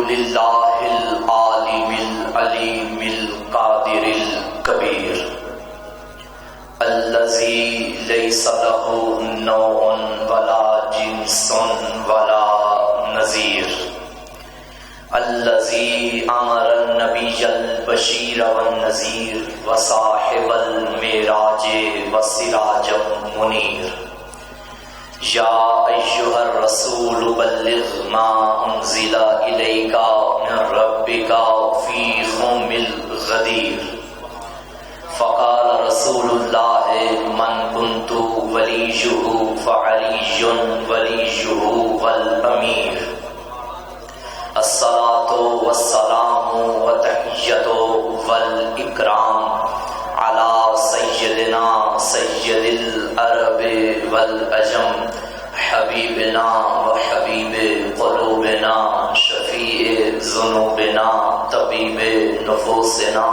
لله العالم العليم القادر الكبير الذي ليس له نوع ولا جنس ولا نظير الذي أمر النبي البشير والنذير وصاحب المعراج والسراج المنير يا أيها الرسول بلغ ما أنزل إليك من ربك فيهم الغدير فقال رسول الله من كنت وليه فعلي وليه والأمير الصلاة والسلام والتحية والإكرام على سيدنا سيد العرب والعجم حبيبنا وحبيب قلوبنا شفيع ذنوبنا طبيب نفوسنا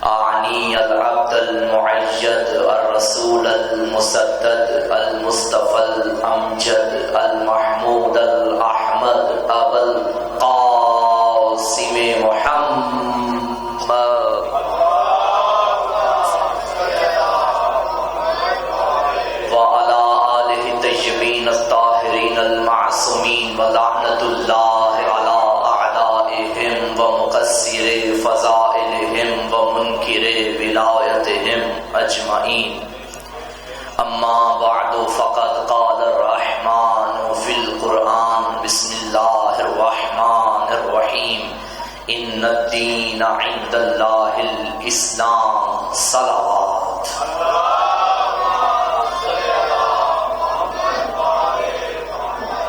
أعني العبد المعيد الرسول المسدد المصطفى الأمجد المحمود الأحمد أبا القاسم محمد وعلى آله الطيبين الطاهرين المعصومين ولعنة الله على أعدائهم ومقصر فضائلهم ومنكر ولايتهم أجمعين أما بعد فقد قال الرحمن في القرآن بسم الله الرحمن الرحيم إن الدين عند الله الإسلام صلوات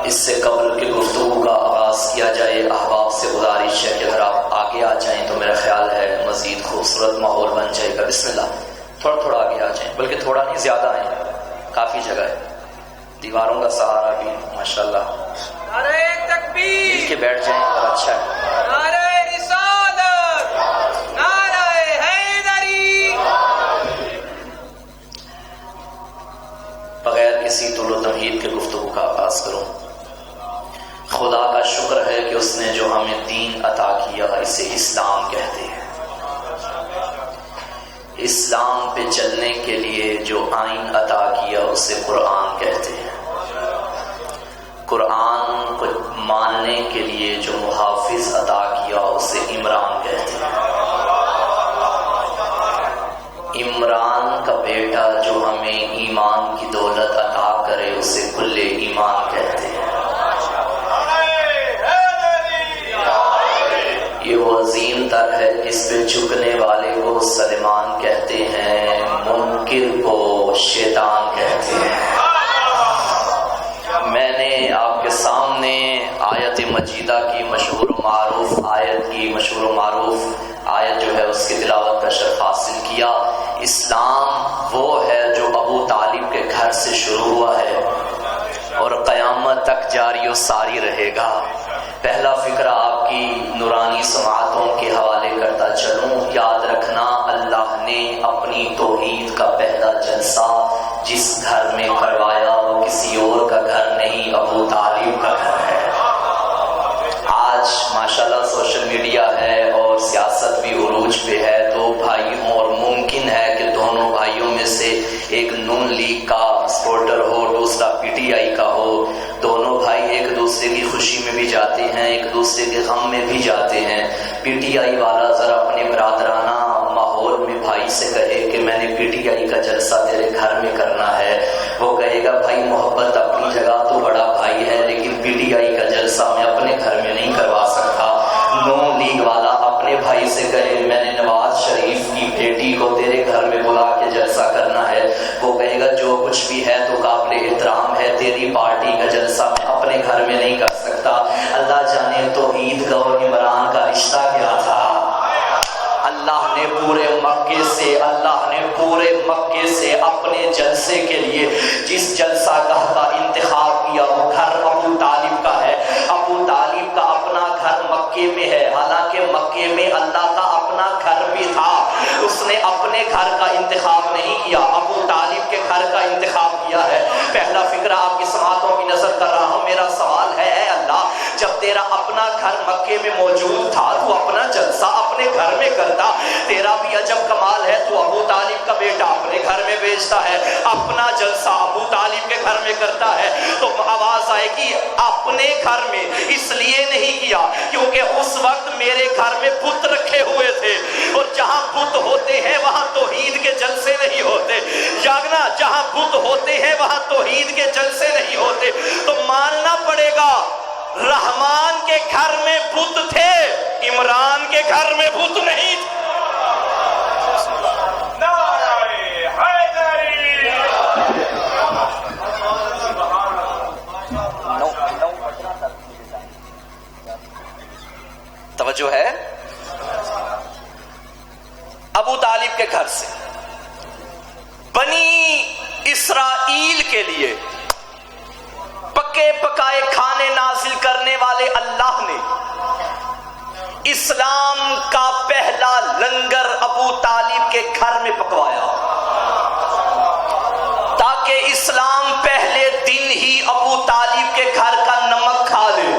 اس سے قبل کہ گفتگو کا آغاز کیا جائے احباب سے گزارش ہے کہ اگر آپ آگے آ جائیں تو میرا خیال ہے مزید خوبصورت ماحول بن جائے گا. بسم اللہ. تھوڑا تھوڑا آگے آ جائیں، بلکہ تھوڑا نہیں زیادہ آئیں، کافی جگہ ہے، دیواروں کا سہارا بھی ماشاءاللہ. نعرہ تکبیر، مل کے بیٹھ جائیں اور اچھا ہے. نعرہ رسالت، نعرہ حیدری. بغیر کسی طول و تمہید کے گفتگو کا آغاز کروں. خدا کا شکر ہے کہ اس نے جو ہمیں دین عطا کیا اسے اسلام کہتے ہیں. اسلام پہ چلنے کے لیے جو آئین عطا کیا اسے قرآن کہتے ہیں. قرآن کو ماننے کے لیے جو محافظ عطا کیا اسے عمران کہتے ہیں. عمران کا بیٹا جو ہمیں ایمان کی دولت عطا کرے اسے کل ایمان کہتے ہیں. یہ وہ عظیم در ہے جس پہ جھکنے والے کو سلیمان کہتے ہیں، منکر کو شیطان کہتے ہیں. میں نے آپ کے سامنے آیت مجیدہ کی مشہور و معروف آیت جو ہے اس کی تلاوت کا شرف حاصل کیا. اسلام وہ ہے جو ابو طالب کے گھر سے شروع ہوا ہے اور قیامت تک جاری و ساری رہے گا. پہلا فقرہ آپ کی نورانی سماعتوں کے حوالے کرتا چلوں. یاد رکھنا اللہ نے اپنی توحید کا پہلا جلسہ جس گھر میں کروایا وہ کسی اور کا گھر نہیں، ابو طالب کا گھر ہے. آج ماشاءاللہ سوشل میڈیا ہے اور سیاست بھی عروج پہ ہے. دو بھائی ہوں اور ممکن ہے کہ دونوں بھائیوں میں سے ایک نون لیگ کا سپورٹر ہو، دوسرا پی ٹی آئی کا ہو. دونوں بھائی ایک دوسرے کی خوشی میں بھی جاتے ہیں، ایک دوسرے کے غم میں بھی جاتے ہیں. پی ٹی آئی والا ذرا اپنے برادرانہ ماحول میں بھائی سے کہے کہ میں نے پی ٹی آئی کا جلسہ تیرے گھر میں کرنا ہے. وہ کہے گا بھائی محبت اپنی جگہ تو بڑا بھائی ہے، لیکن پی ٹی آئی کا جلسہ میں اپنے گھر میں نہیں کروا سکتا. نون لیگ والا اپنے بھائی سے کہے میں نے نواز شریف کی بیٹی کو تیرے گھر میں بلا کے جلسہ کرنا ہے. وہ کہے گا جو کچھ بھی ہے تو قابل احترام ہے، تیری پارٹی کا جلسہ میں اپنے گھر میں نہیں کر سکتا. اللہ جانے توحید کا اور عمران کا رشتہ کیا تھا. اللہ نے پورے مکے سے اپنے جلسے کے لیے جس جلسہ گاہ کا انتخاب کیا وہ گھر ابو طالب کا ہے. ابو طالب کا اپنا گھر مکے میں ہے، حالانکہ مکے میں اللہ کا اپنا گھر بھی تھا. اس نے اپنے گھر کا انتخاب نہیں کیا، ابو طالب کے گھر کا انتخاب کیا ہے. پہلا فکرہ آپ کی سماعتوں کی نظر کر رہا ہوں. میرا سوال ہے اے اللہ جب تیرا اپنا گھر مکے میں موجود تھا تو اپنا جلسہ اپنے گھر میں کرتا. تیرا بھی عجب کمال ہے, تو ابو طالب کا بیٹا اپنے گھر میں بیچتا ہے, اپنا جلسہ ابو طالب کے گھر میں کرتا ہے. تو آواز آئے گی اپنے گھر میں اس لیے نہیں کیا کیونکہ اس وقت میرے گھر میں بت رکھے ہوئے تھے, اور جہاں بت ہوتے ہیں وہاں توحید کے جلسے نہیں ہوتے. جاگنا, جہاں بت ہوتے ہیں وہاں توحید کے جلسے نہیں ہوتے. تو ماننا پڑے گا رحمان کے گھر میں بت تھے, عمران کے گھر میں بت نہیں تھے. توجہ ہے. ابو طالب کے گھر سے بنی اسرائیل کے لیے پکے پکائے کھانے نازل کرنے والے اللہ نے اسلام کا پہلا لنگر ابو طالب کے گھر میں پکوایا, تاکہ اسلام پہلے دن ہی ابو طالب کے گھر کا نمک کھا لے.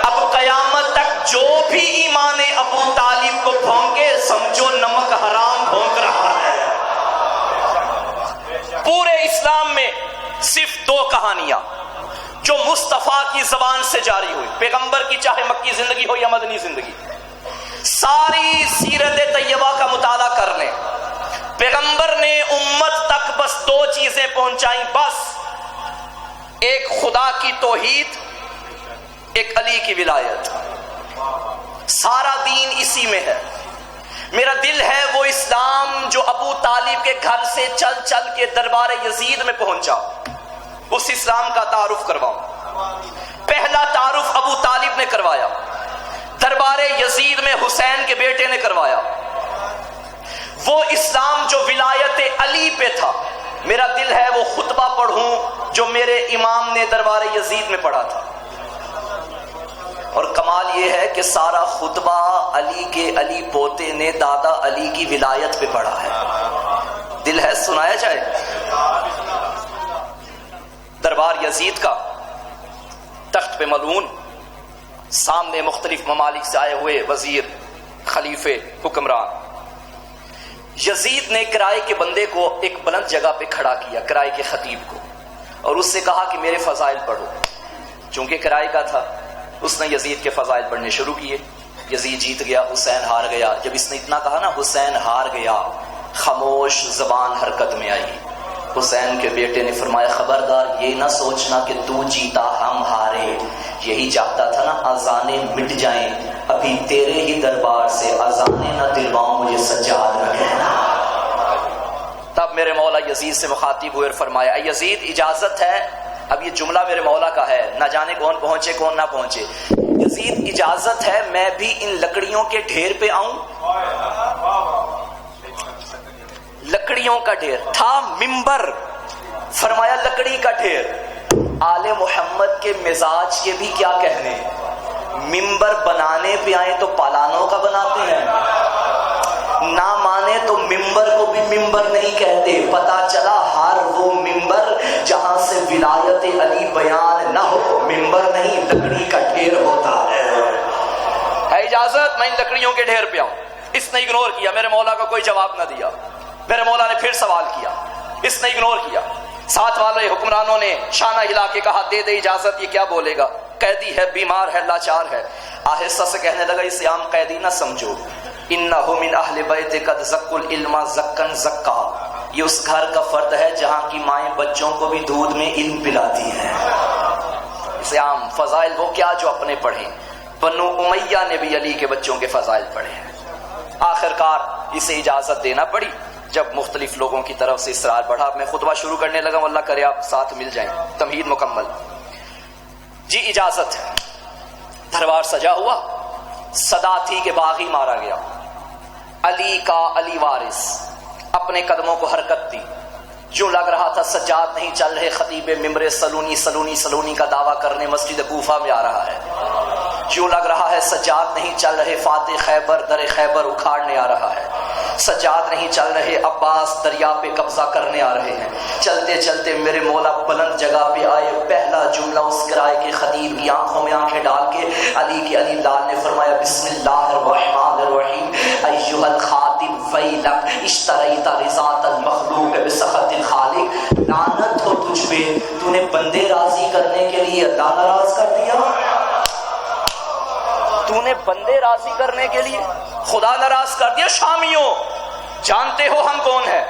اب قیامت تک جو بھی ایمان ابو طالب کو بھونکے سمجھو نمک حرام بھونک رہا ہے. پورے اسلام میں صرف 2 کہانیاں جو مصطفیٰ کی زبان سے جاری ہوئی, پیغمبر کی چاہے مکی زندگی ہو یا مدنی زندگی, ساری سیرت طیبہ کا مطالعہ کر لیں. پیغمبر نے امت تک بس 2 چیزیں پہنچائیں بس, ایک خدا کی توحید, ایک علی کی ولایت. سارا دین اسی میں ہے. میرا دل ہے وہ اسلام جو ابو طالب کے گھر سے چل چل کے دربار یزید میں پہنچا, اس اسلام کا تعارف کرواؤں. پہلا تعارف ابو طالب نے کروایا, دربار یزید میں حسین کے بیٹے نے کروایا. وہ اسلام جو ولایت علی پہ تھا, میرا دل ہے وہ خطبہ پڑھوں جو میرے امام نے دربار یزید میں پڑھا تھا. اور کمال یہ ہے کہ سارا خطبہ علی کے علی پوتے نے دادا علی کی ولایت پہ پڑھا ہے. دل ہے سنایا جائے. دربار یزید کا تخت پہ ملعون, سامنے مختلف ممالک سے آئے ہوئے وزیر, خلیفے, حکمران. یزید نے کرائے کے بندے کو ایک بلند جگہ پہ کھڑا کیا, کرائے کے خطیب کو, اور اس سے کہا کہ میرے فضائل پڑھو. چونکہ کرائے کا تھا, اس نے یزید کے فضائل پڑھنے شروع کیے. یزید جیت گیا, حسین ہار گیا. جب اس نے اتنا کہا نا حسین ہار گیا, خاموش زبان حرکت میں آئی. حسین کے بیٹے نے فرمایا خبردار یہ نہ سوچنا کہ تو جیتا ہم ہارے. یہی چاہتا تھا نا اذانیں مٹ جائیں, ابھی تیرے ہی دربار سے اذانیں نہ دلواؤں, مجھے سجاد نہ کہنا. تب میرے مولا یزید سے مخاطب ہوئے اور فرمایا اے یزید اجازت ہے. اب یہ جملہ میرے مولا کا ہے, نہ جانے کون پہنچے کون نہ پہنچے. یزید اجازت ہے میں بھی ان لکڑیوں کے ڈھیر پہ آؤں. لکڑیوں کا ڈھیر تھا, ممبر. فرمایا لکڑی کا ڈھیر. آل محمد کے مزاج کے بھی کیا کہنے, ممبر بنانے پہ آئے تو پالانوں کا بناتے ہیں, نہ مانے تو ممبر کو بھی ممبر نہیں کہتے. پتا چلا ہر وہ ممبر جہاں سے ولایت علی بیان نہ ہو, ممبر نہیں لکڑی کا ڈھیر ہوتا ہے. اجازت میں ان لکڑیوں کے ڈھیر پہ آؤں. اس نے اگنور کیا, میرے مولا کا کوئی جواب نہ دیا. میرے مولا نے پھر سوال کیا, اس نے اگنور کیا. ساتھ والے حکمرانوں نے شانہ ہلا کے کہا دے دے اجازت. یہ کیا بولے گا, قیدی ہے, بیمار ہے, لاچار ہے. آہستہ سے کہنے لگا اسے عام قیدی نہ سمجھو, انہو من اہل بیت قد زکوا العلم زکن زکا. یہ اس گھر کا فرد ہے جہاں کی مائیں بچوں کو بھی دودھ میں علم پلاتی ہیں. اسے عام فضائل وہ کیا جو اپنے پڑھیں. بنو امیہ نے بھی علی کے بچوں کے فضائل پڑھے ہیں. آخرکار اسے اجازت دینا پڑی جب مختلف لوگوں کی طرف سے اصرار بڑھا. میں خطبہ شروع کرنے لگا, اللہ کرے آپ ساتھ مل جائیں. تمہید مکمل. جی اجازت ہے. دربار سجا ہوا, صدا تھی کہ باغی مارا گیا. علی کا علی وارث اپنے قدموں کو حرکت دی. جو لگ رہا تھا سجاد نہیں چل رہے, خطیب ممبر سلونی سلونی سلونی کا دعویٰ کرنے مسجد کوفہ میں آ رہا ہے. جو لگ رہا ہے سجاد نہیں چل رہے, فاتح خیبر در خیبر اکھاڑنے آ رہا ہے. سجاد نہیں چل رہے، عباس دریا پہ قبضہ کرنے آ رہے ہیں۔ چلتے چلتے میرے مولا بلند جگہ پہ آئے، پہلا جملہ اس کرائے کے خطیب کی آنکھوں میں آنکھیں ڈال کے علی لال نے فرمایا بسم اللہ الرحمن الرحیم ایھا الخاطب ویلک اشتریت رضات المخلوق بسخط الخالق، لعنت ہو تجھ پہ، تو نے بندے راضی کرنے کے لیے اللہ ناراض کر دیا، تو نے بندے راضی کرنے کے لیے خدا ناراض کر دیا۔ شامیوں جانتے ہو ہم کون ہیں؟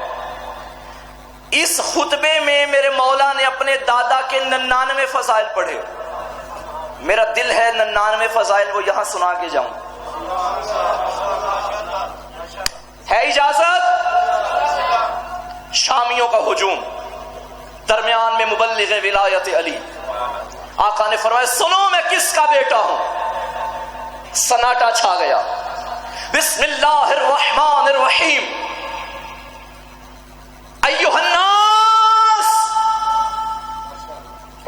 اس خطبے میں میرے مولا نے اپنے دادا کے 99 فضائل پڑھے، میرا دل ہے 99 فضائل وہ یہاں سنا کے جاؤں، ہے اجازت؟ شامیوں کا ہجوم، درمیان میں مبلغ ولایت علی، آقا نے فرمایا سنو میں کس کا بیٹا ہوں، سناٹا چھا گیا۔ بسم اللہ الرحمن الرحیم ایھا الناس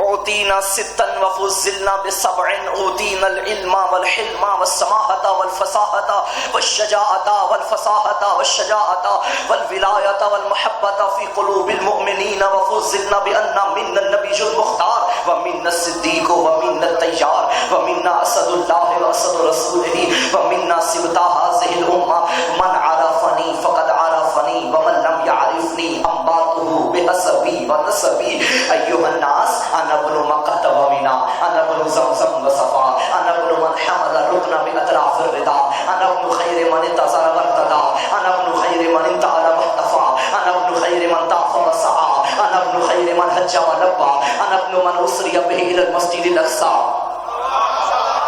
اوتینا ستا وفضلنا بسبع، اوتینا العلم والحلم والسماحة والفصاحة والشجاعة والفصاحة والشجاعة والولایة والمحبة في قلوب المؤمنين، وفضلنا بأن منا النبي المختار ومنا الصديق ومنا الطيار ومنا أسد الله وأسد رسوله ومنا سبط هذه الأمة، من عرفني فقد عرفني ومن لم يعرفني أنباته بحسبي ونسبي، أيها الناس أنا ابن مكة ومنى، أنا ابن زمزم وصفا، أنا ابن من حمل الركن بأطراف الرداء، أنا ابن خير من انتصر وارتدى، أنا ابن خير من انتعل واحتفى، أنا ابن خير من طاف وسعى، أنا ابن خير من حج ولبى، أنا ابن من أسري به إلى المسجد الأقصى،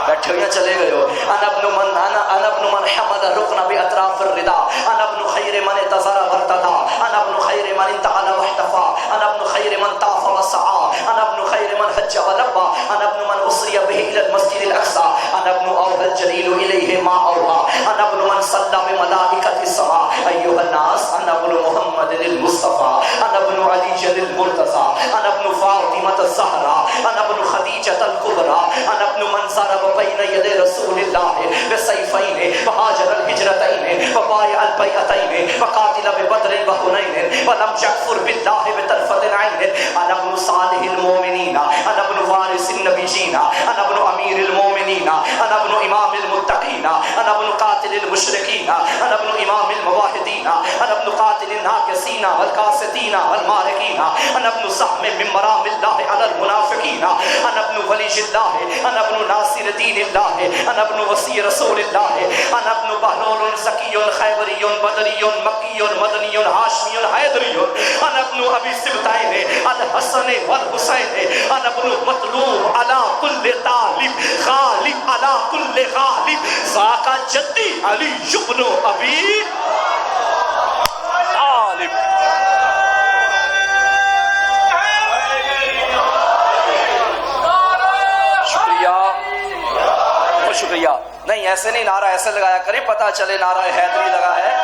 بیٹھے ہوئے چلے گئے ہو، انا ابن من حمل الركن باطراف الرداء، انا ابن خير من انتصر وارتدى، انا ابن خير من انتعل واحتفى، انا ابن خير من طاف وسعى، انا ابن خير من حج ولبى، انا ابن من اسري به الى المسجد الاقصى، انا ابن اوحى الجليل اليه ما اوحى، انا ابن من صلى بملائكه السماء، ايها الناس انا ابن محمد المصطفى، انا ابن علي المرتضى، انا ابن فاطمه الزهراء، انا ابن خديجه الكبرى، انا ابن من ضرب بين يدي رسول الله بسيفين وهاجر الهجرتين وبايع البيعتين وقاتل ببدر وحنين ولم يكفر بالله بطرفة عين، انا ابن صالح المؤمنين، انا ابن وارث النبيين، انا ابن امير المؤمنين، انا ابن امام المتقين، انا ابن قاتل المشركين، انا ابن امام الموحدين، انا ابن قاتل الناكسين والقاسطين والمارقين، انا ابن سهم من مرام الله على المنافقين، انا ابن ولي الله، انا ابن ناصر دين الله، انا ابن وصي رسول الله، انا ابن بهلول زكي خيبري بدري مكي مدني هاشمي حيدري، انا ابن ابي سبتين الحسن والحسين، انا ابن مطلوب على كل طالب غالب على كل غالب، ذاك جدي علي بن ابي طالب۔ شکریہ، نہیں ایسے نہیں، نعرہ ایسے لگایا کریں پتہ چلے نعرہ حیدری لگا ہے۔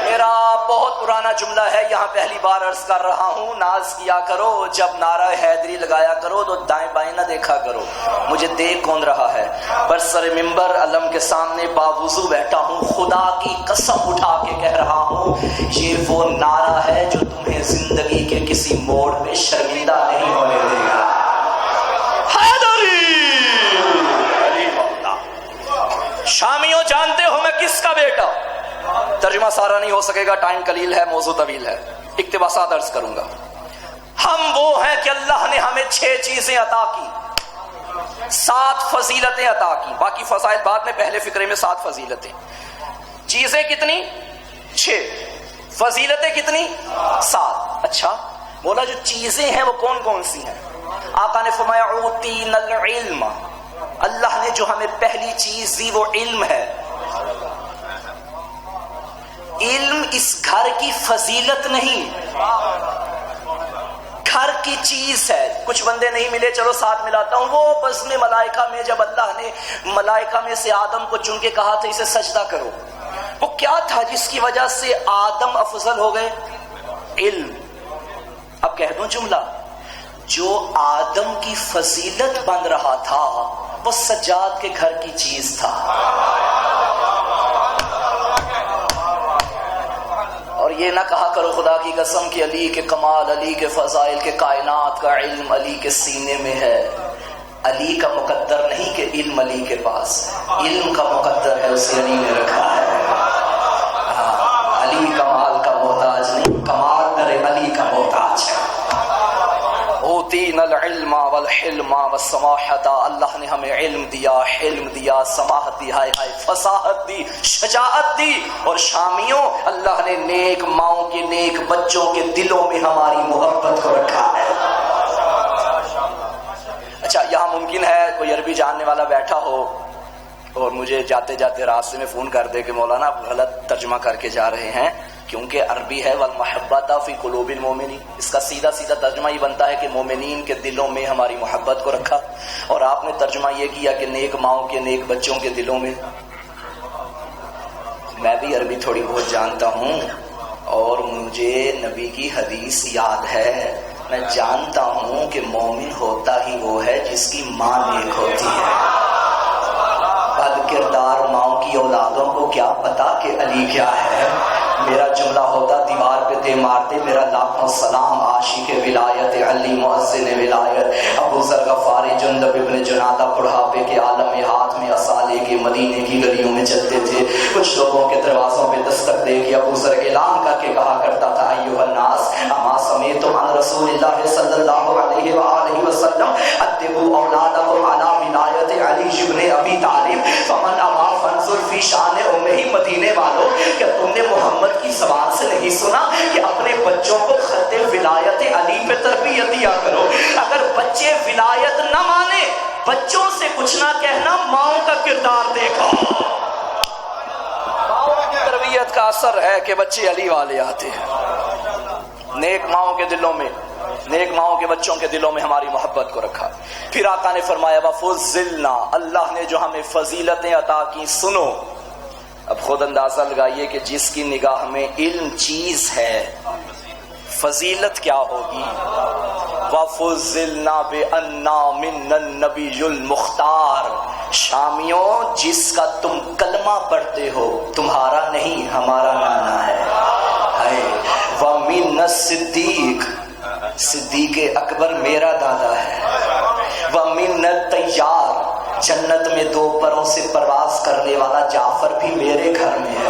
میرا بہت پرانا جملہ ہے، یہاں پہلی بار عرض کر رہا ہوں، ناز کیا کرو جب نعرہ حیدری لگایا کرو تو دائیں بائیں نہ دیکھا کرو، مجھے دیکھ کون رہا ہے، پر سر ممبر علم کے سامنے باوضو بیٹھا ہوں، خدا کی قسم اٹھا کے کہہ رہا ہوں یہ وہ نعرہ ہے جو تمہیں زندگی کے کسی موڑ پہ شرمندہ نہیں ہونے دے گا۔ حیدری علی مولا، شامیوں جانتے ہو میں کس کا بیٹا؟ ترجمہ سارا نہیں ہو سکے گا، ٹائم قلیل ہے، موضوع طویل ہے، اقتباسات عرض کروں گا۔ ہم وہ ہیں کہ اللہ نے ہمیں 6 چیزیں عطا کی، 7 فضیلتیں عطا کی، باقی فضائل بعد میں، پہلے فقرے میں 7 فضیلتیں۔ چیزیں کتنی؟ 6، فضیلتیں کتنی؟ 7۔ اچھا بولا جو چیزیں ہیں وہ کون کون سی ہیں؟ آقا نے فرمایا اوتینا العلم، اللہ نے جو ہمیں پہلی چیز دی وہ علم ہے۔ علم اس گھر کی فضیلت نہیں، گھر کی چیز ہے۔ کچھ بندے نہیں ملے، چلو ساتھ ملاتا ہوں، وہ بزم ملائکہ میں جب اللہ نے ملائکہ میں سے آدم کو چن کے کہا تھا اسے سجدہ کرو، وہ کیا تھا جس کی وجہ سے آدم افضل ہو گئے؟ علم۔ اب کہہ دوں جملہ، جو آدم کی فضیلت بن رہا تھا وہ سجاد کے گھر کی چیز تھا. اور یہ نہ کہا کرو خدا کی قسم کہ علی کے کمال، علی کے فضائل، کے کائنات کا علم علی کے سینے میں ہے. علی کا مقدر نہیں کہ علم علی کے پاس، علم کا مقدر ہے اسے علی نے رکھا ہے. علی کمال کا محتاج نہیں، کمال در علی کا محتاج ہے. اوتینا العلم والحلم والسماحت، اللہ نے ہمیں علم دیا، حلم دیا، سماحت دی، ہائے ہائے فصاحت دی، شجاعت دی. اور شامیوں، اللہ نے نیک ماؤں کے نیک بچوں کے دلوں میں ہماری محبت کو رکھا ہے. اچھا، یہاں ممکن ہے کوئی عربی جاننے والا بیٹھا ہو اور مجھے جاتے جاتے راستے میں فون کر دے کہ مولانا آپ غلط ترجمہ کر کے جا رہے ہیں، کیونکہ عربی ہے والمحبت فی قلوب المؤمنین. اس کا سیدھا سیدھا ترجمہ یہ بنتا ہے کہ مومنین کے دلوں میں ہماری محبت کو رکھا. اور آپ نے ترجمہ یہ کیا کہ نیک ماؤں کے نیک بچوں کے دلوں میں. میں بھی عربی تھوڑی بہت جانتا ہوں اور مجھے نبی کی حدیث یاد ہے. میں جانتا ہوں کہ مومن ہوتا ہی وہ ہے جس کی ماں نیک ہوتی ہے. بد کردار ماؤں کی اولادوں کو کیا پتا کہ علی کیا ہے. میرا جملہ ہوتا دیوار پہ دے مارتے میرا لاکھوں سلام عاشق ولایت علی مؤذن ولایت. ابو ذر غفاری جندب ابن جنادہ بڑھاپے کے عالم میں ہاتھ میں عصا لے کے مدینے کی گلیوں میں چلتے تھے. کچھ لوگوں کے دروازوں پہ دستک دے کے ابو ذر اعلان کر کے کہا کرتا تھا ایھا الناس اما سمعتم عن رسول اللہ صلی اللہ علیہ وآلہ وسلم ادبوا اولادکم علی ولایت علی ابن ابی طالب فمن ابا فانظر فی شان امہ. مدینے والوں، کیا تم نے محمد کی زبان سے نہیں سنا کہ اپنے بچوں کو خط ولایت علی پہ تربیت دیا کرو؟ اگر بچے ولایت نہ مانے، بچوں سے کچھ نہ کہنا، ماؤں کا کردار دیکھو. ماؤں کی تربیت کا اثر ہے کہ بچے علی والے آتے ہیں. نیک ماؤں کے دلوں میں، نیک ماؤں کے بچوں کے دلوں میں ہماری محبت کو رکھا. پھر آقا نے فرمایا وَفُضِّلْنَا، اللہ نے جو ہمیں فضیلتیں عطا کی سنو. اب خود اندازہ لگائیے کہ جس کی نگاہ میں علم چیز ہے فضیلت کیا ہوگی. وَفُضِّلْنَا بِأَنَّا مِنَّ النَّبِيُّ الْمُخْتَارِ. شامیوں، جس کا تم کلمہ پڑھتے ہو تمہارا نہیں، ہمارا نانا ہے. وَمِنَّ الصِّدِّيقِ، صدیق اکبر میرا دادا ہے. وَمِنَّ الطَّيَّارِ، جنت میں دو پروں سے پرواز کرنے والا جعفر بھی میرے گھر میں ہے.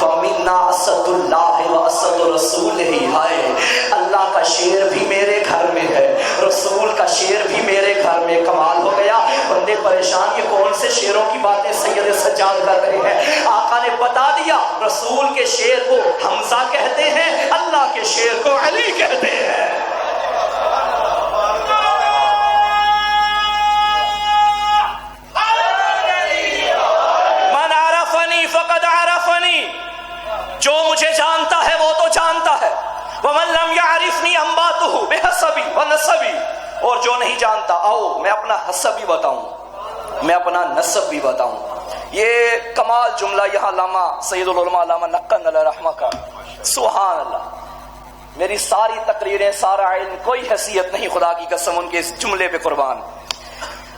وَمِنَّا اسد اللہ واسد رسولہ، ہائے اللہ کا شیر بھی میرے گھر میں ہے، رسول کا شیر بھی میرے گھر میں. کمال ہو گیا. بندے پریشان، یہ کون سے شیروں کی باتیں سید سجاد کر رہے ہیں؟ آقا نے بتا دیا، رسول کے شیر کو حمزہ کہتے ہیں، اللہ کے شیر کو علی کہتے ہیں. فقد عرفنی، جو مجھے جانتا ہے وہ تو جانتا ہے. ومن لم يعرفني انباته بحسبي ونسبي، اور جو نہیں جانتا، آؤ میں اپنا حسب بھی بتاؤں، میں اپنا نسب بھی بتاؤں. یہ کمال جملہ یہاں علامہ سید العلماء علامہ نقن علیہ رحمہ کا. سبحان اللہ. میری ساری تقریریں، سارا علم، کوئی حیثیت نہیں خدا کی قسم ان کے اس جملے پہ قربان.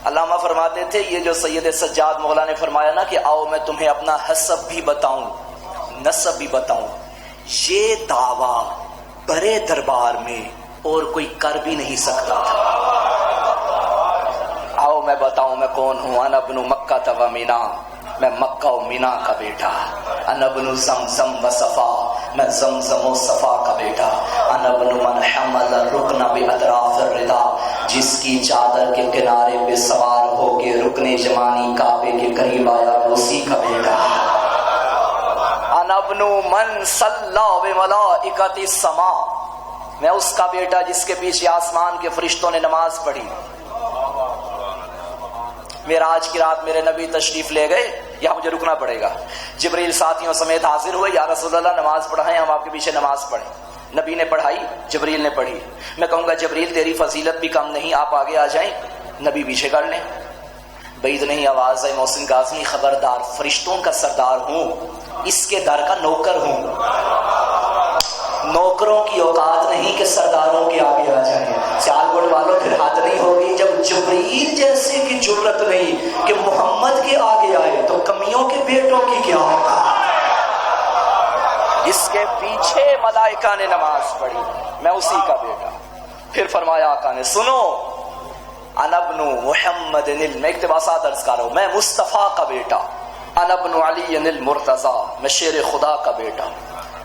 علامہ فرماتے تھے یہ جو سید سجاد مولا نے فرمایا نا کہ آؤ میں تمہیں اپنا حسب بھی بتاؤں، نسب بھی بتاؤں، یہ دعویٰ بڑے دربار میں اور کوئی کر بھی نہیں سکتا تھا. آؤ میں بتاؤں میں کون ہوں. انا ابن مکہ و مینا، میں مکہ و مینا کا بیٹا. انا ابن زمزم و صفا، میں زمزم و صفا کا بیٹا. انا ابن من حمل الرکن باطراف الردا، جس کی چادر کے کنارے پہ سوار ہو کے رکن جمانی کعبے کے قریب آیا، اسی کا بیٹا. انا ابن من صلی بملائکۃ السماء، میں اس کا بیٹا جس کے پیچھے آسمان کے فرشتوں نے نماز پڑھی. معراج کی رات میرے نبی تشریف لے گئے، یہاں مجھے رکنا پڑے گا. جبریل ساتھیوں سمیت حاضر ہوئے، یا رسول اللہ نماز پڑھائیں، ہم آپ کے پیچھے نماز پڑھیں. نبی نے پڑھائی، جبریل نے پڑھی. میں کہوں گا جبریل تیری فضیلت بھی کم نہیں، آپ آگے آ جائیں، نبی پیچھے کر لیں. بعید نہیں آواز ہے محسن غازی، خبردار فرشتوں کا سردار ہوں، اس کے در کا نوکر ہوں. نوکروں کی اوقات نہیں کہ سرداروں کے آگے آ جائیں۔ سیالکوٹ والوں پھر حد نہیں ہوگی جب جبرائیل جیسے کی جرت نہیں کہ محمد کے آگے آئے تو کمیوں کے بیٹوں کی کیا ہوگا؟ اس کے پیچھے ملائکہ نے نماز پڑھی، میں اسی کا بیٹا۔ پھر فرمایا آقا نے سنو، انا ابن محمد، میں اقتباسات عرض کر رہا ہوں، میں مصطفیٰ کا بیٹا، انا ابن علی المرتضی، میں شیر خدا کا بیٹا،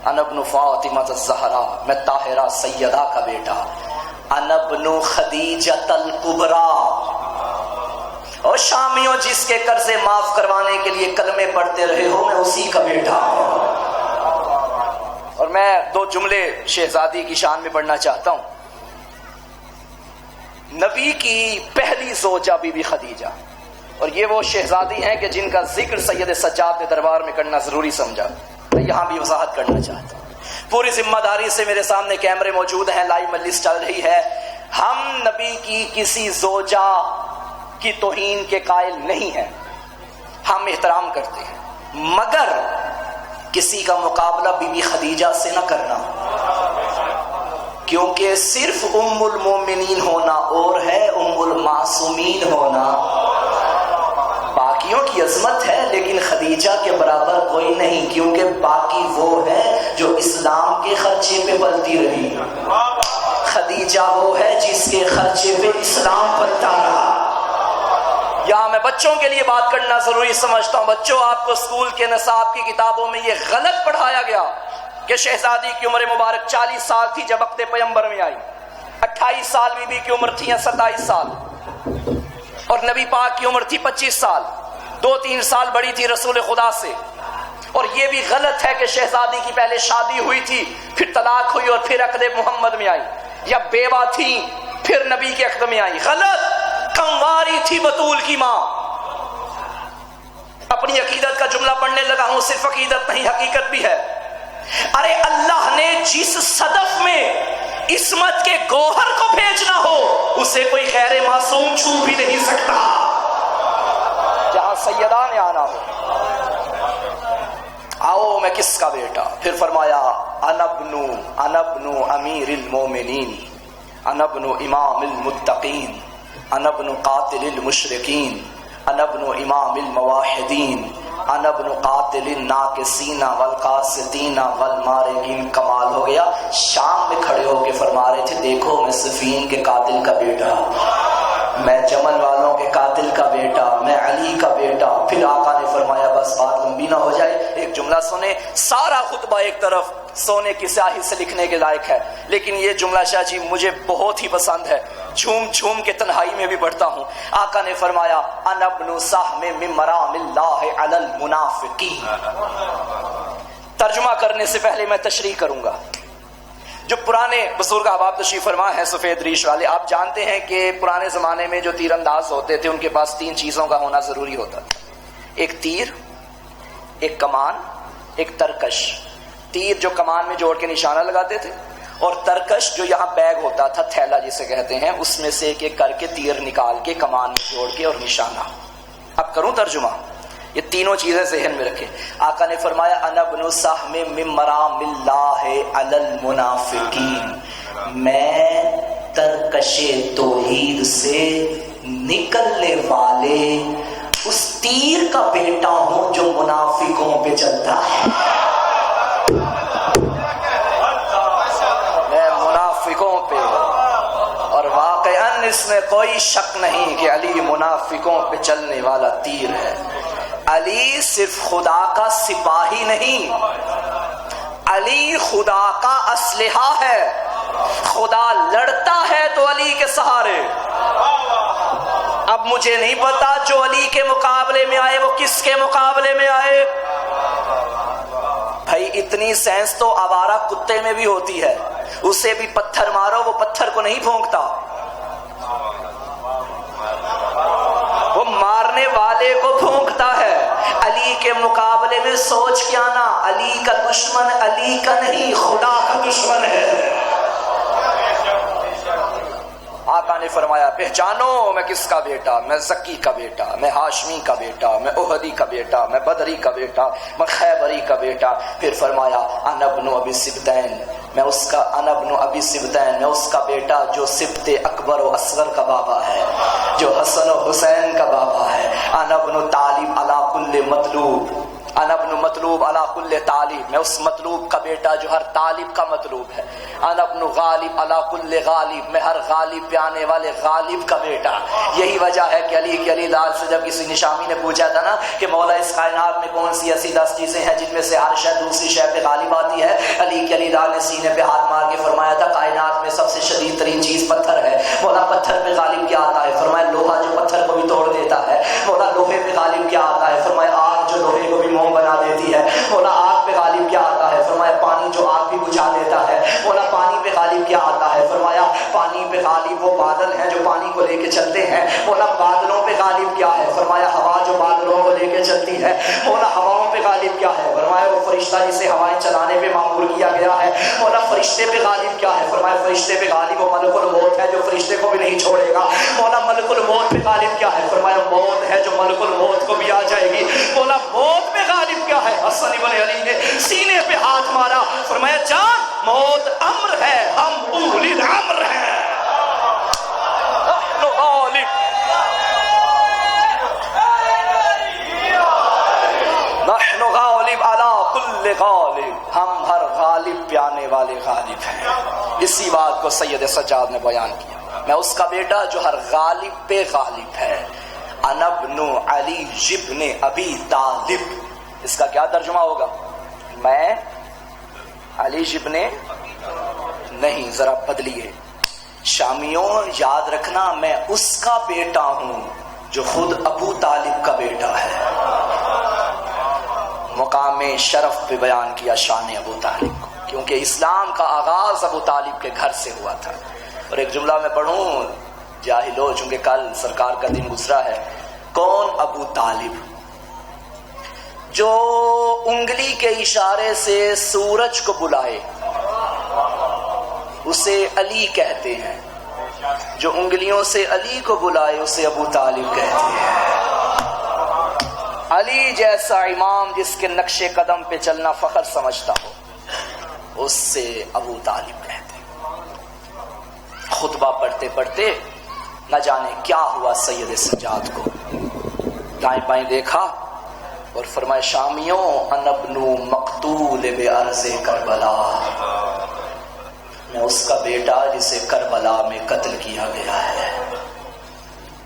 انا ابن فاطمہ الزہرا، میں طاہرہ سیدہ کا بیٹا، انا ابن خدیجہ الکبریٰ، اور شامیوں جس کے قرضے معاف کروانے کے لیے کلمے پڑھتے رہے ہو، میں اسی کا بیٹا ہوں۔ اور میں دو جملے شہزادی کی شان میں پڑھنا چاہتا ہوں۔ نبی کی پہلی زوجہ بی بی خدیجہ، اور یہ وہ شہزادی ہیں کہ جن کا ذکر سید سجاد نے دربار میں کرنا ضروری سمجھا، میں یہاں بھی وضاحت کرنا چاہتا ہوں۔ پوری ذمہ داری سے میرے سامنے کیمرے موجود ہیں، لائیو مجلس چل رہی ہے، ہم نبی کی کسی زوجہ کی توہین کے قائل نہیں ہیں، ہم احترام کرتے ہیں، مگر کسی کا مقابلہ بی بی خدیجہ سے نہ کرنا، کیونکہ صرف ام المومنین ہونا اور ہے ام المعصومین ہونا۔ باقیوں کی عظمت ہے لیکن خدیجہ کے برابر کوئی نہیں، کیونکہ باقی وہ ہے جو اسلام کے خرچے پہ پلتی رہی، خدیجہ وہ ہے جس کے خرچے پہ اسلام پلتا رہا۔ یہاں میں بچوں کے لیے بات کرنا ضروری سمجھتا ہوں۔ بچوں، آپ کو اسکول کے نصاب کی کتابوں میں یہ غلط پڑھایا گیا کہ شہزادی کی عمر مبارک 40 سال تھی جب وقت پیغمبر میں آئی، 28 سال بی بی کی عمر تھی یا 27 سال، اور نبی پاک کی عمر تھی 25 سال، 2-3 سال بڑی تھی رسول خدا سے۔ اور یہ بھی غلط ہے کہ شہزادی کی پہلے شادی ہوئی تھی، پھر طلاق ہوئی اور پھر عقد محمد میں آئی، یا بیوہ تھی پھر نبی کے عقد میں آئی، غلط۔ کمواری تھی بطول کی ماں۔ اپنی عقیدت کا جملہ پڑھنے لگا ہوں، صرف عقیدت نہیں حقیقت بھی ہے۔ ارے اللہ نے جس صدف میں عصمت کے گوہر کو بھیجنا ہو اسے کوئی غیر معصوم چھو بھی نہیں سکتا، جہاں سیدہ نے آنا ہو۔ آؤ میں کس کا بیٹا؟ پھر فرمایا انا ابن امیر المومنین، انا ابن امام المتقین، انا ابن قاتل المشرکین، انا ابن امام المواحدین، انا ابن قاتل الناکسین والقاسطین والمارقین۔ کمال ہو گیا، شام میں کھڑے ہو کے فرما رہے تھے دیکھو میں صفین کے قاتل کا بیٹا، میں جمل والوں کے قاتل کا بیٹا، میں علی کا بیٹا۔ پھر آقا نے فرمایا بس بات لمبی نہ ہو جائے، ایک جملہ سنیں، سارا خطبہ ایک طرف سونے کی سیاہی سے لکھنے کے لائق ہے، لیکن یہ جملہ شاہ جی مجھے بہت ہی پسند ہے، جھوم جھوم کے تنہائی میں بھی پڑھتا ہوں۔ آقا نے فرمایا انا ابن سہم من مرام اللہ علی المنافقین۔ ترجمہ کرنے سے پہلے میں تشریح کروں گا۔ جو پرانے بزرگ احباب تشریف فرما ہیں سفید ریش والے، آپ جانتے ہیں کہ پرانے زمانے میں جو تیر انداز ہوتے تھے ان کے پاس 3 چیزوں کا ہونا ضروری ہوتا تھا، ایک تیر، ایک کمان، ایک ترکش۔ تیر جو کمان میں جوڑ کے نشانہ لگاتے تھے، اور ترکش جو یہاں بیگ ہوتا تھا، تھیلا جسے کہتے ہیں، اس میں سے ایک ایک کر کے تیر نکال کے کمان میں جوڑ کے اور نشانہ۔ اب کروں ترجمہ، یہ تینوں چیزیں ذہن میں رکھیں۔ آقا نے فرمایا انا ابن سہم من مرام اللہ علی المنافقین، میں ترکش توحید سے نکلنے والے اس تیر کا بیٹا ہوں جو منافقوں پہ چلتا ہے۔ میں منافقوں پہ، اور واقعاً اس میں کوئی شک نہیں کہ علی منافقوں پہ چلنے والا تیر ہے۔ علی صرف خدا کا سپاہی نہیں، علی خدا کا اسلحہ ہے۔ خدا لڑتا ہے تو علی کے سہارے۔ اب مجھے نہیں پتا جو علی کے مقابلے میں آئے وہ کس کے مقابلے میں آئے۔ بھائی اتنی سینس تو آوارہ کتے میں بھی ہوتی ہے، اسے بھی پتھر مارو وہ پتھر کو نہیں پھونکتا، وہ مارنے والے کو پھونکتا ہے۔ علی کے مقابلے میں سوچ کیا نا، علی کا دشمن علی کا نہیں خدا کا دشمن ہے۔ آقا نے فرمایا پہچانو میں کس کا بیٹا، میں زکی کا بیٹا، میں ہاشمی کا بیٹا، میں احدی کا بیٹا، میں بدری کا بیٹا، میں خیبری کا بیٹا۔ پھر فرمایا انا ابن ابی سبتین، میں اس کا انا ابن ابی سبتین، میں اس کا بیٹا جو سبت اکبر و اصغر کا بابا ہے، جو حسن و حسین کا بابا ہے۔ انا ابن طالب علی کل مطلوب، انا ابن مطلوب علی کل طالب، میں اس مطلوب کا بیٹا جو ہر طالب کا مطلوب ہے۔ انا ابن غالب علی کل غالب، میں ہر غالب پہ آنے والے غالب کا بیٹا۔ یہی وجہ ہے کہ علی کے علی لال سے جب کسی نشامی نے پوچھا تھا نا کہ مولا اس کائنات میں کون سی ایسی 10 چیزیں ہیں جن میں سے ہر شے دوسری شے پہ غالب آتی ہے، علی کے علی لال نے سینے پہ ہاتھ مار کے فرمایا تھا کائنات میں سب سے شدید ترین چیز پتھر ہے۔ مولا پتھر پہ غالب کیا آتا ہے؟ فرمایا لوہا جو پتھر کو بھی توڑ دیتا ہے۔ مولا لوہے پہ غالب کیا آتا ہے؟ فرمایا آگ جو لوہے کو بھی موم بنا دیتی ہے۔ مولا آگ پہ غالب کیا آتا ہے؟ فرمایا پانی جو آگ بھی بجھا دیتا ہے۔ مولا پانی پہ غالب کیا آتا ہے؟ فرمایا پانی پہ غالب وہ بادل ہیں جو پانی کو لے کے چلتے ہیں۔ مولا بادلوں پہ غالب کیا ہے؟ فرمایا ہوا جو بادلوں کو لے کے چلتی ہے۔ مولا ہواؤں پہ غالب کیا ہے؟ فرمایا وہ فرشتہ جسے ہوائیں چلانے پہ مامور کیا گیا ہے۔ مولا فرشتے پہ غالب کیا ہے؟ فرمایا فرشتے پہ غالب وہ ملک الموت ہے جو فرشتے کو بھی نہیں چھوڑے گا۔ مولا ملک الموت پہ غالب کیا ہے؟ فرمایا موت ہے جو ملک الموت کو بھی آ جائے گی۔ مولا موت پہ غالب کیا ہے؟ حسن ابن علی نے سینے پہ ہاتھ مارا، فرمایا جان موت امر ہے، ہم اولی الامر ہیں۔ نحن غالب علی کل غالب، ہم ہر غالب پہ آنے والے غالب ہیں۔ اسی بات کو سید سجاد نے بیان کیا، میں اس کا بیٹا جو ہر غالب پہ غالب ہے۔ انا ابن علی ابن ابی طالب، اس کا کیا ترجمہ ہوگا؟ میں علی ابن نہیں، ذرا بدلیے شامیوں، یاد رکھنا میں اس کا بیٹا ہوں جو خود ابو طالب کا بیٹا ہے۔ مقام شرف پہ بیان کیا شان ابو طالب کو، کیونکہ اسلام کا آغاز ابو طالب کے گھر سے ہوا تھا۔ اور ایک جملہ میں پڑھوں جاہلو، چونکہ کل سرکار کا دن گزرا ہے، کون ابو طالب؟ جو انگلی کے اشارے سے سورج کو بلائے اسے علی کہتے ہیں، جو انگلیوں سے علی کو بلائے اسے ابو طالب کہتے ہیں۔ علی جیسا امام جس کے نقش قدم پہ چلنا فخر سمجھتا ہو اس سے ابو طالب کہتے ہیں۔ خطبہ پڑھتے پڑھتے نہ جانے کیا ہوا سید سجاد کو، دائیں بائیں دیکھا اور فرمایا شامیوں انا ابن مقتول بارض کربلا، میں اس کا بیٹا جسے کربلا میں قتل کیا گیا ہے۔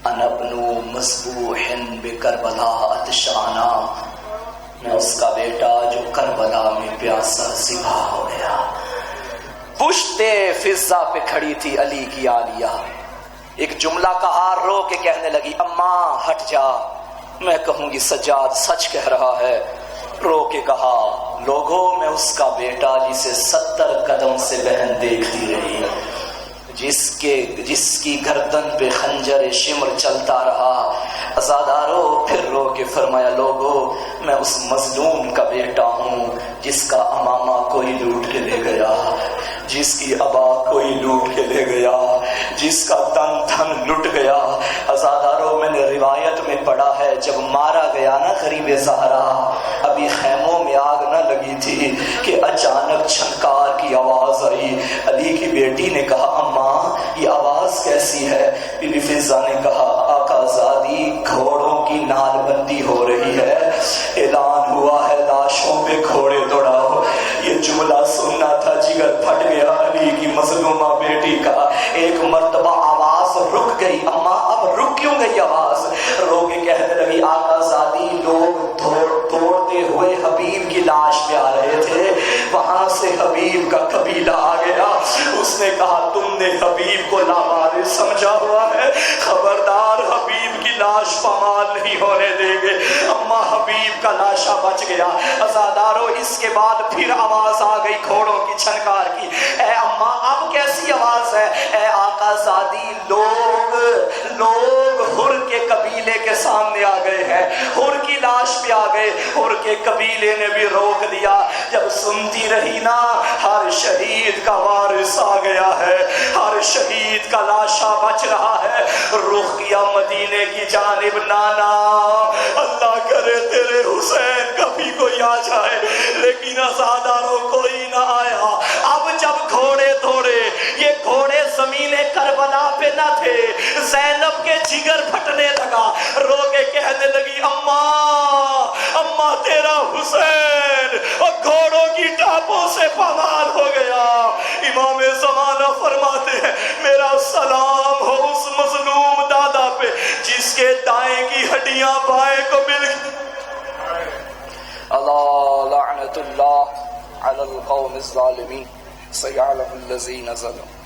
انا ابن مذبوح بکربلا عطشانا، میں اس کا بیٹا جو کربلا میں پیاسا ذبح ہو گیا۔ پشت فضا پہ کھڑی تھی علی کی عالیہ، ایک جملہ کہا، رو کے کہنے لگی اماں ہٹ جا، میں کہوں گی سجاد سچ کہہ رہا ہے۔ رو کے کہا لوگوں میں اس کا بیٹا جسے 70 قدم سے بہن دیکھتی رہی، جس کی گردن پہ خنجر شمر چلتا رہا۔ عزادارو پھر رو کے فرمایا لوگوں میں اس مظلوم کا بیٹا ہوں جس کا امامہ کوئی لوٹ کے لے گیا، جس کی ابا کوئی لوٹ کے لے گیا، جس کا تن لٹ گیا۔ عزادارو میں نے روایت میں پڑھا ہے جب مارا گیا نا قریب زہرا، ابھی خیموں میں آگ نہ لگی تھی کہ اچانک چھنکار کی آواز آئی۔ علی کی بیٹی نے کہا اماں یہ آواز کیسی ہے؟ بی بی فضا نے کہا آقا زادی گھوڑوں کی نال بندی ہو رہی ہے، اعلان ہوا ہے لاشوں پہ گھوڑے دوڑاؤ۔ یہ جملہ سننا تھا، جگر پھٹ گیا علی کی مظلومہ بیٹی کا۔ ایک مرتبہ آواز رک گئی، اماں اب رک کیوں گئی آواز؟ رو کے کہنے لگی آقا زادی لوگ دوڑتے ہوئے حبیب کی لاش پہ آ رہے تھے، وہاں سے حبیب کا قبیلہ آ گیا۔ اس نے کہا تم نے حبیب کو لامالے سمجھا ہوا ہے، خبردار حبیب کی لاش پامال نہیں ہونے دیں گے۔ اماں حبیب کا لاشا بچ گیا۔ عزادارو اس کے بعد پھر آواز آ گئی گھوڑوں کی چھنکار کی۔ اے اماں اب کیسی آواز ہے؟ اے آقا زادی لوگ ہر کے قبیلے کے سامنے آ گئے ہیں، ہر کی لاش پہ آ گئے، ہر کے قبیلے نے بھی روک دیا۔ جب سنتی رہی نا ہر شہید کا وارث آ گیا ہے، ہر شہید کا لاشا بچ رہا ہے، رخ کیا مدینے کی جانب، نانا اللہ کرے تیرے حسین کبھی کوئی آ جائے، لیکن عزاداروں کوئی نہ آیا۔ اب جب گھوڑے دوڑے، یہ گھوڑے زمین کربلا پہ نہ تھے، زینب کے جگر پھٹنے لگا، رو کے کہنے لگی اماں تیرا حسین اور گھوڑوں کی ٹاپوں سے پامال ہو گیا۔ امام زمانہ فرماتے ہیں میرا سلام ہو اس مظلوم دادا پہ جس کے دائیں کی ہڈیاں بائیں کو مل گئی۔ اللہ لعنت اللہ علی القوم الظالمین سیعلم الذین ظلموا۔